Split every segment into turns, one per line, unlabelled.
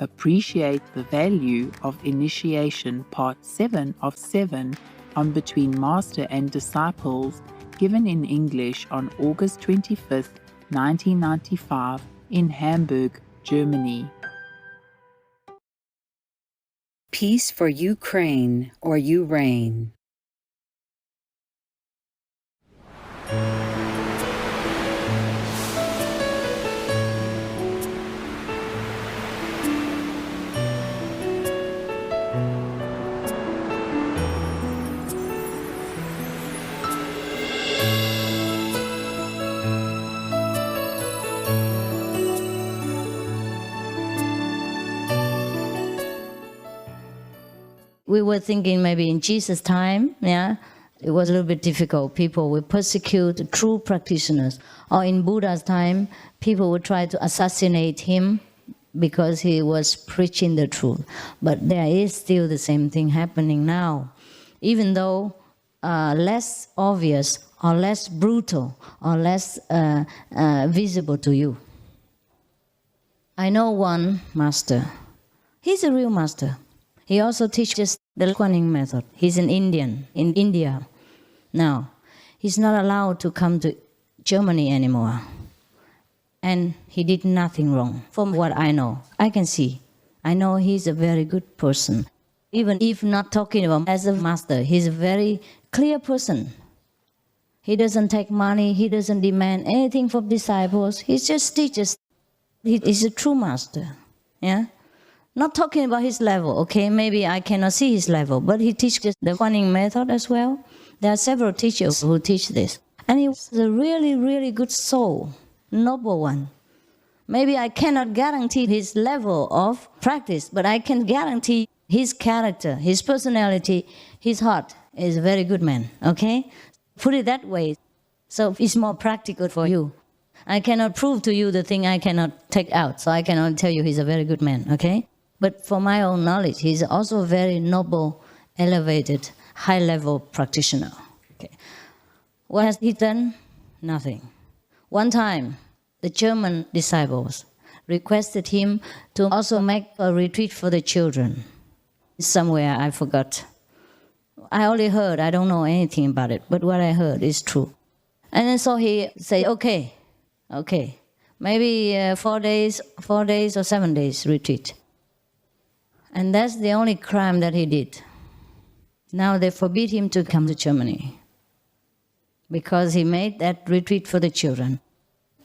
appreciate the value of Initiation Part 7 of 7 on Between Master and Disciples, given in English on August 25th, 1995 in Hamburg, Germany.
Peace for Ukraine, or you reign.
We were thinking maybe in Jesus' time, it was a little bit difficult. People would persecute true practitioners. Or in Buddha's time, people would try to assassinate him because he was preaching the truth. But there is still the same thing happening now. Even though less obvious or less brutal or less visible to you. I know one master. He's a real master. He also teaches the Kuan method. He's an Indian in India. Now, he's not allowed to come to Germany anymore. And he did nothing wrong, from what I know. I can see. I know he's a very good person. Even if not talking about him as a master, he's a very clear person. He doesn't take money. He doesn't demand anything from disciples. He just teaches. He is a true master. Yeah? Not talking about his level, okay? Maybe I cannot see his level, but he teaches the Kuan method as well. There are several teachers who teach this. And he was a really, really good soul, noble one. Maybe I cannot guarantee his level of practice, but I can guarantee his character, his personality, his heart is a very good man, okay? Put it that way. So it's more practical for you. I cannot prove to you the thing I cannot take out, so I cannot tell you he's a very good man, okay? But for my own knowledge, he's also a very noble, elevated, high-level practitioner. Okay. What has he done? Nothing. One time, the German disciples requested him to also make a retreat for the children. Somewhere, I forgot. I only heard, I don't know anything about it, but what I heard is true. And then so he said, okay, maybe 4 days or 7 days retreat. And that's the only crime that he did. Now they forbid him to come to Germany because he made that retreat for the children.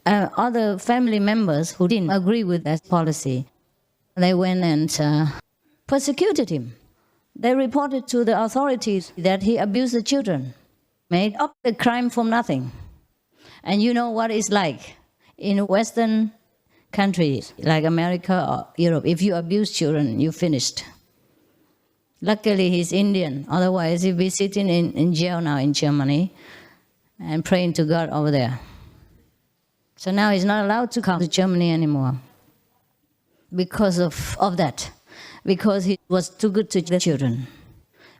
Other family members who didn't agree with that policy, they went and persecuted him. They reported to the authorities that he abused the children, made up the crime from nothing. And you know what it's like in Western countries like America or Europe. If you abuse children, you're finished. Luckily, he's Indian. Otherwise, he'd be sitting in jail now in Germany and praying to God over there. So now he's not allowed to come to Germany anymore because of that. Because he was too good to the children.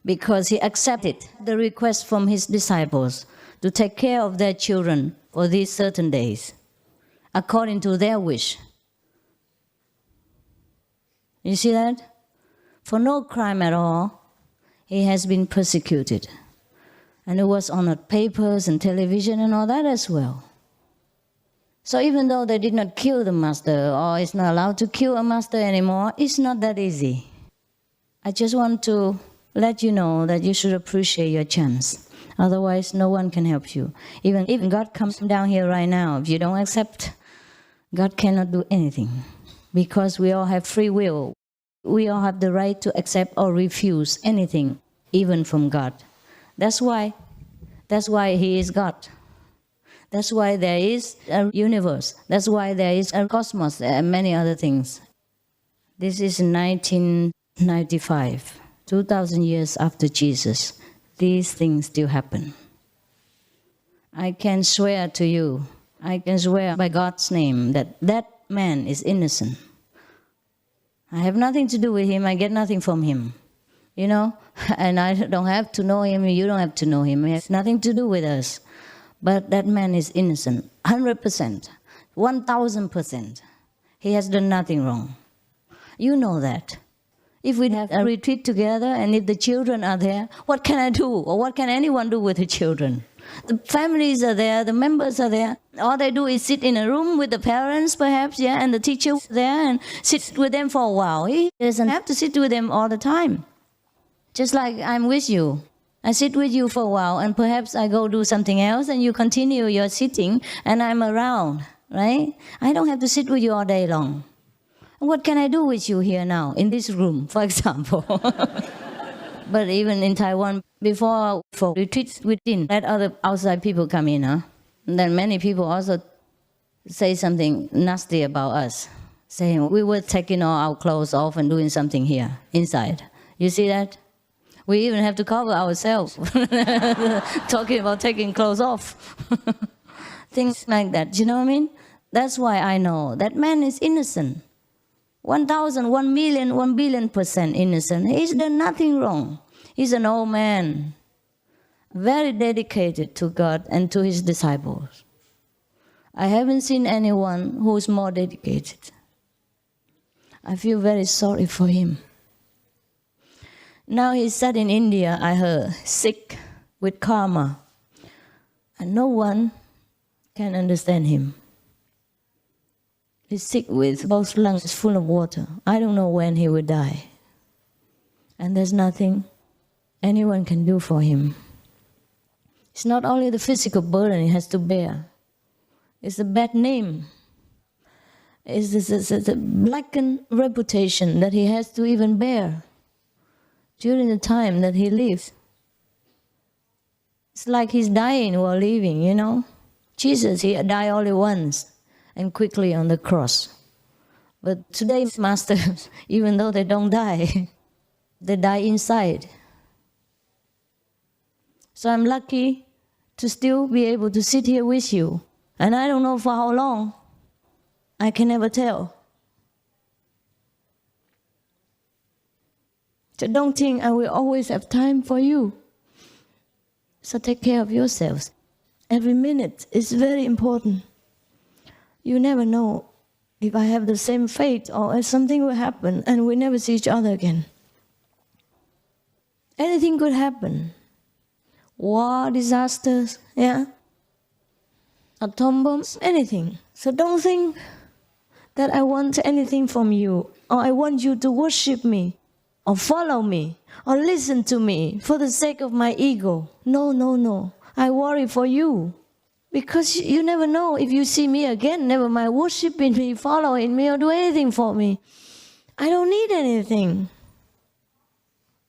Because he accepted the request from his disciples to take care of their children for these certain days, according to their wish. You see that? For no crime at all, he has been persecuted. And it was on the papers and television and all that as well. So even though they did not kill the master, or is not allowed to kill a master anymore, it's not that easy. I just want to let you know that you should appreciate your chance. Otherwise, no one can help you. Even if God comes down here right now, if you don't accept, God cannot do anything. Because we all have free will. We all have the right to accept or refuse anything, even from God. That's why He is God. That's why there is a universe. That's why there is a cosmos and many other things. This is 1995, 2,000 years after Jesus. These things still happen. I can swear to you, I can swear by God's name that that man is innocent. I have nothing to do with him. I get nothing from him. You know, and I don't have to know him. You don't have to know him. He has nothing to do with us. But that man is innocent, 100%, 1,000%. He has done nothing wrong. You know that. If we have a retreat together and if the children are there, what can I do? Or what can anyone do with the children? The families are there, the members are there. All they do is sit in a room with the parents perhaps, and the teacher there and sit with them for a while. He doesn't have to sit with them all the time. Just like I'm with you. I sit with you for a while and perhaps I go do something else and you continue your sitting and I'm around, right? I don't have to sit with you all day long. What can I do with you here now, in this room, for example? But even in Taiwan, before for retreats, we didn't let other outside people come in. And then many people also say something nasty about us, saying we were taking all our clothes off and doing something here, inside. You see that? We even have to cover ourselves, talking about taking clothes off. Things like that, you know what I mean? That's why I know that man is innocent. 1,000, 1 million, 1 billion% innocent. He's done nothing wrong. He's an old man, very dedicated to God and to his disciples. I haven't seen anyone who's more dedicated. I feel very sorry for him. Now he's sat in India, I heard, sick with karma. And no one can understand him. He's sick with both lungs full of water. I don't know when he will die. And there's nothing anyone can do for him. It's not only the physical burden he has to bear. It's the bad name. It's the blackened reputation that he has to even bear during the time that he lives. It's like he's dying while living, you know. Jesus, he died only once and quickly on the cross. But today's masters, even though they don't die, they die inside. So I'm lucky to still be able to sit here with you. And I don't know for how long. I can never tell. So don't think I will always have time for you. So take care of yourselves. Every minute is very important. You never know if I have the same fate or if something will happen and we never see each other again. Anything could happen. War, disasters, atom bombs, anything. So don't think that I want anything from you or I want you to worship me or follow me or listen to me for the sake of my ego. No, no, no. I worry for you. Because you never know if you see me again, never mind worshiping me, following me, or do anything for me. I don't need anything.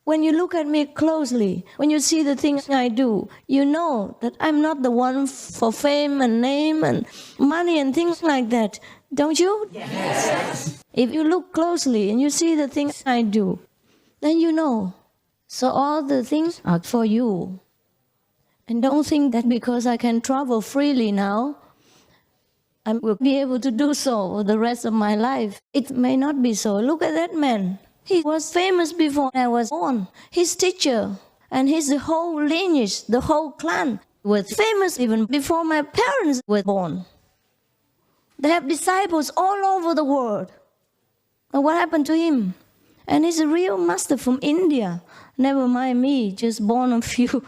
When you look at me closely, when you see the things I do, you know that I'm not the one for fame and name and money and things like that. Don't you? Yes. If you look closely and you see the things I do, then you know. So all the things are for you. And don't think that because I can travel freely now, I will be able to do so for the rest of my life. It may not be so. Look at that man. He was famous before I was born. His teacher and his whole lineage, the whole clan, was famous even before my parents were born. They have disciples all over the world. And what happened to him? And he's a real master from India. Never mind me, just born a few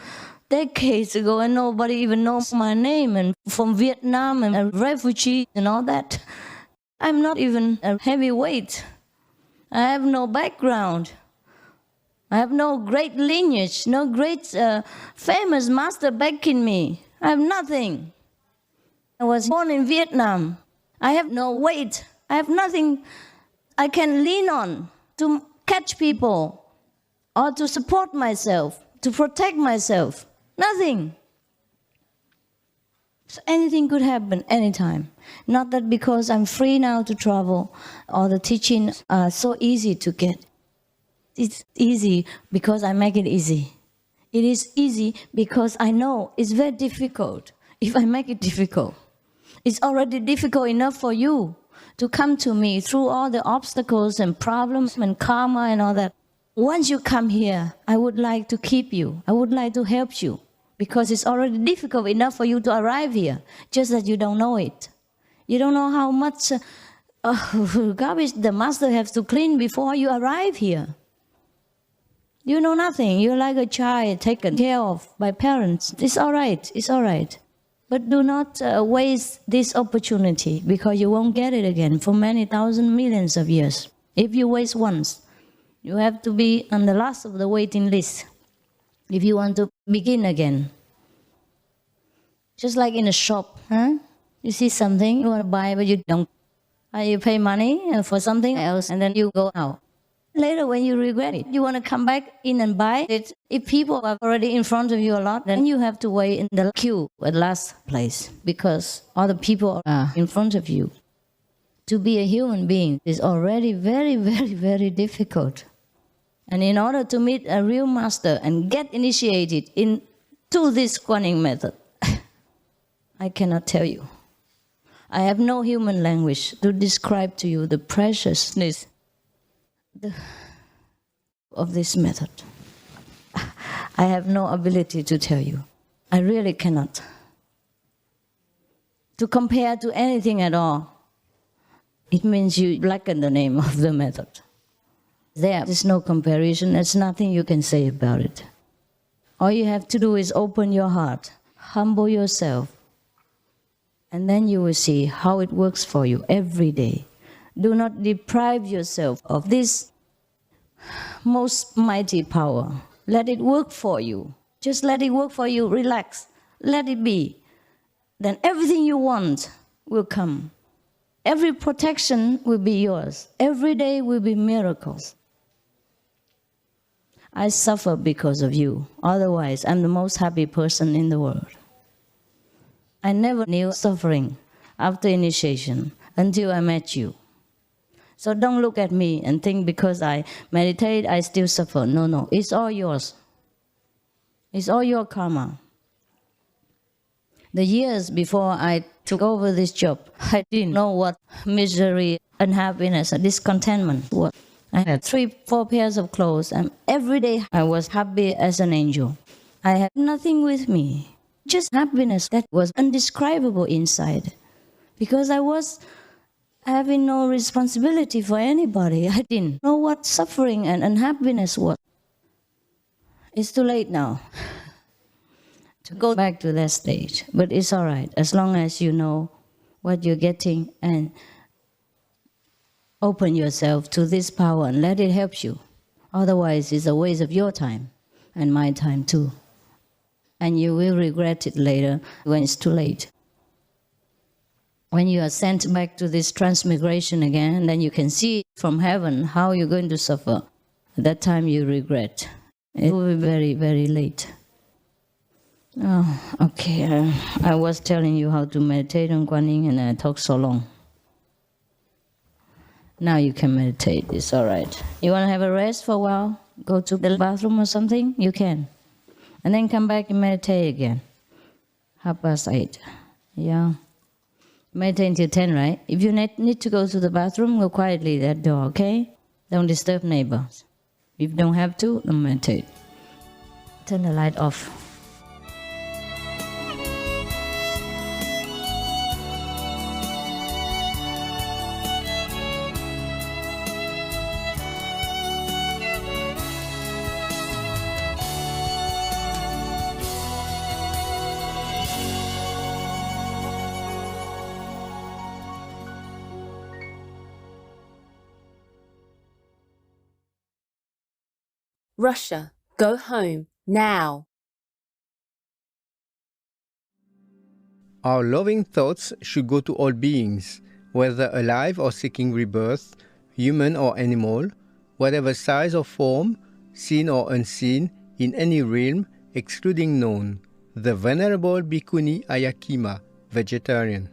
decades ago and nobody even knows my name, and from Vietnam and a refugee and all that. I'm not even a heavyweight. I have no background. I have no great lineage, no great famous master backing me. I have nothing. I was born in Vietnam. I have no weight. I have nothing I can lean on to catch people or to support myself, to protect myself. Nothing. So anything could happen anytime. Not that because I'm free now to travel or the teachings are so easy to get. It's easy because I make it easy. It is easy because I know it's very difficult if I make it difficult. It's already difficult enough for you to come to me through all the obstacles and problems and karma and all that. Once you come here, I would like to keep you. I would like to help you. Because it's already difficult enough for you to arrive here, just that you don't know it. You don't know how much garbage the master has to clean before you arrive here. You know nothing. You're like a child taken care of by parents. It's all right. It's all right. But do not waste this opportunity, because you won't get it again for many thousand millions of years. If you waste once, you have to be on the last of the waiting list if you want to begin again. Just like in a shop, huh? You see something you want to buy, but you don't. You pay money for something else, and then you go out. Later, when you regret it, you want to come back in and buy it. If people are already in front of you a lot, then you have to wait in the queue at last place, because other people are in front of you. To be a human being is already very, very, very difficult. And in order to meet a real master and get initiated into this Guanyin method, I cannot tell you. I have no human language to describe to you the preciousness of this method. I have no ability to tell you. I really cannot. To compare to anything at all, it means you blacken the name of the method. There is no comparison. There's nothing you can say about it. All you have to do is open your heart, humble yourself, and then you will see how it works for you every day. Do not deprive yourself of this most mighty power. Let it work for you. Just let it work for you. Relax. Let it be. Then everything you want will come. Every protection will be yours. Every day will be miracles. I suffer because of you. Otherwise, I'm the most happy person in the world. I never knew suffering after initiation until I met you. So don't look at me and think because I meditate, I still suffer. No, it's all yours. It's all your karma. The years before I took over this job, I didn't know what misery, unhappiness, and discontentment was. I had 3-4 pairs of clothes, and every day I was happy as an angel. I had nothing with me, just happiness that was indescribable inside. Because I was having no responsibility for anybody. I didn't know what suffering and unhappiness was. It's too late now to go back to that stage. But it's all right, as long as you know what you're getting and open yourself to this power and let it help you. Otherwise, it's a waste of your time and my time too. And you will regret it later when it's too late. When you are sent back to this transmigration again, then you can see from heaven how you're going to suffer. At that time you regret. It will be very, very late. Oh, okay. I was telling you how to meditate on Guanyin and I talked so long. Now you can meditate. It's all right. You want to have a rest for a while? Go to the bathroom or something? You can. And then come back and meditate again. 8:30. Yeah. Meditate until 10, right? If you need to go to the bathroom, go quietly at that door, okay? Don't disturb neighbors. If you don't have to, don't meditate. Turn the light off.
Russia, go home, now.
Our loving thoughts should go to all beings, whether alive or seeking rebirth, human or animal, whatever size or form, seen or unseen, in any realm, excluding known. The Venerable Bhikkhuni Ayakima, vegetarian.